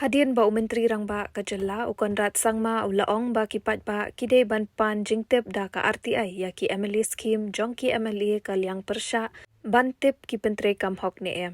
Hadin ba Menteri rang ba kajala ukon rat sangma ulaong ba kipat ba kide ban pan jingtep da ka RTI ya ki MLA scheme jong ki MLA kalyang persya ban tip ki pentre kam hok ne em.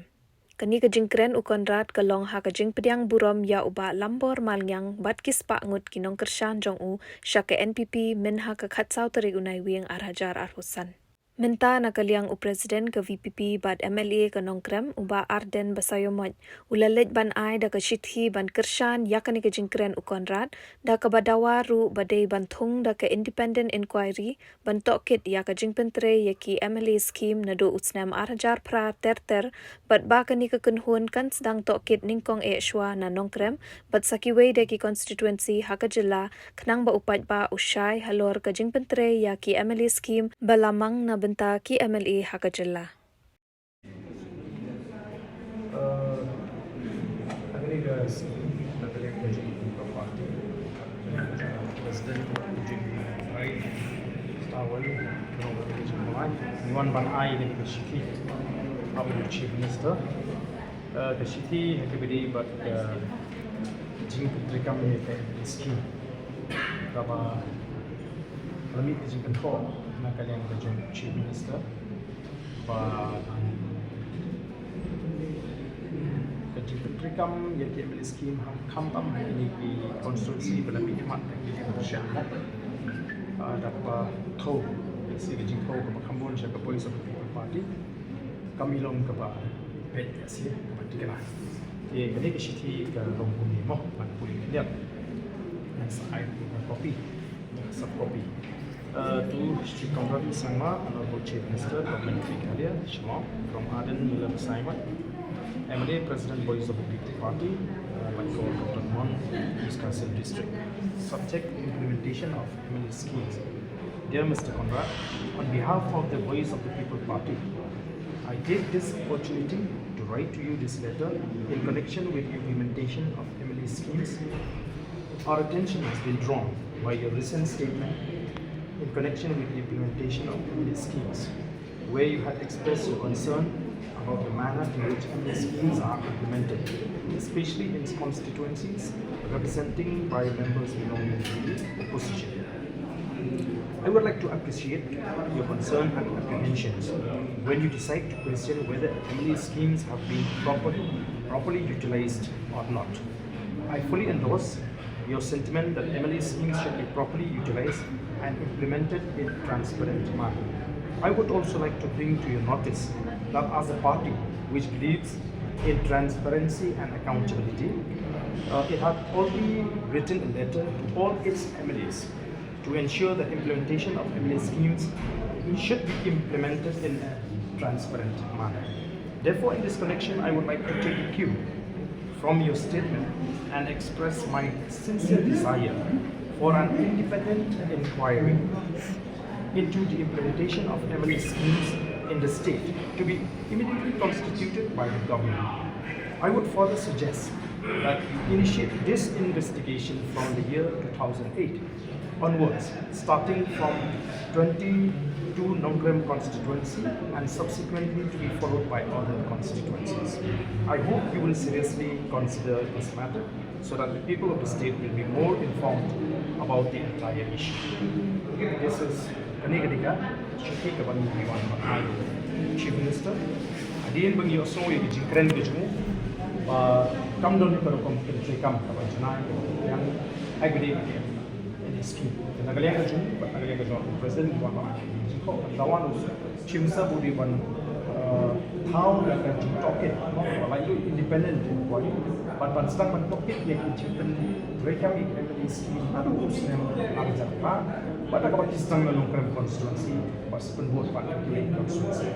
Kani ka jingkren ukon rat kalong ha ka jing pediang burom ya uba lambor malnyang bat kispa ngut ki nongkershan jong u syake NPP min ha ka khatsau teri unai wieng arhajar arhusan. Minta na kaliang Presiden ke VPP bad MLA ke Nongkrem uba Arden basayomot ulalit ban ai da ke shithi ban kershan yakani ke jingkren ukonrat da ke badawa ru badai ban Thung da ke Independent Enquiry ban tohkit ya ke jingpentre yaki MLA scheme na do utsnam arhajar pra terter bad ba kani ke kenhun kan Sdang tohkit ningkong shuwa na Nongkrem bad sakiwe da ki constituency hakajela kenang ba upat ba usai halor ke jingpentre yaki MLA scheme balamang na benta ki MLA hakajalla. One ban I in the city, our chief minister. The city had to be but jing trikam scheme. Kaba lamit jing control na kalian the chief minister. But the jing trikam yet the scheme ham tam ini di konstruksi belamit mat di Malaysia. Dapat tahu si jing tahu ke Kambon siapa Voice of the People Party kami long ke ba bet si parti kana ye kini ke city ke long kumi mo man puli lihat yang saya copy sub copy tu Sri Congress sama Honorable Chief Minister Government Italia Shmo from Aden Miller Simon MLA President Voice of the People Party like Dr. Mon East Council District subject implementation of MLA schemes. Dear Mr. Conrad, on behalf of the Voice of the People Party, I take this opportunity to write to you this letter in connection with implementation of MLA schemes. Our attention has been drawn by your recent statement in connection with the implementation of MLA schemes, where you had expressed your concern about the manner in which MLA schemes are implemented, especially in constituencies representing by members belonging to the opposition. I would like to appreciate your concern and apprehensions when you decide to question whether MLA schemes have been properly utilized or not. I fully endorse your sentiment that MLA schemes should be properly utilized and implemented in a transparent manner. I would also like to bring to your notice that as a party which believes in transparency and accountability, it had already written a letter to all its MLAs to ensure that implementation of MLA schemes should be implemented in a transparent manner. Therefore, in this connection, I would like to take a cue from your statement and express my sincere desire for an independent inquiry into the implementation of MLA schemes in the state to be immediately constituted by the government. I would further suggest that you initiate this investigation from the year 2008 onwards, starting from 22 Nongkrem constituency and subsequently to be followed by other constituencies. I hope you will seriously consider this matter so that the people of the state will be more informed about the entire issue. This is Kanigadiga, Shaki Kaban Iwan Makai, Chief Minister. Adin bang yoso yung jingkren gijmu, kam doon pero kung kam kaban janay yang agri scheme. Nagalian ka dyan, nagalian ka dyan, President Juan Jingko, lawan us, chimsa budi ban Thung yang ka dyan tohkit, lalu Independent Enquiry, ban Sdang ban tohkit yang kicipin mereka di MLA scheme atau usnam arjat pa, pada kapag Sdang na Nongkrem constituency, pas penbuat pada MLA constituency.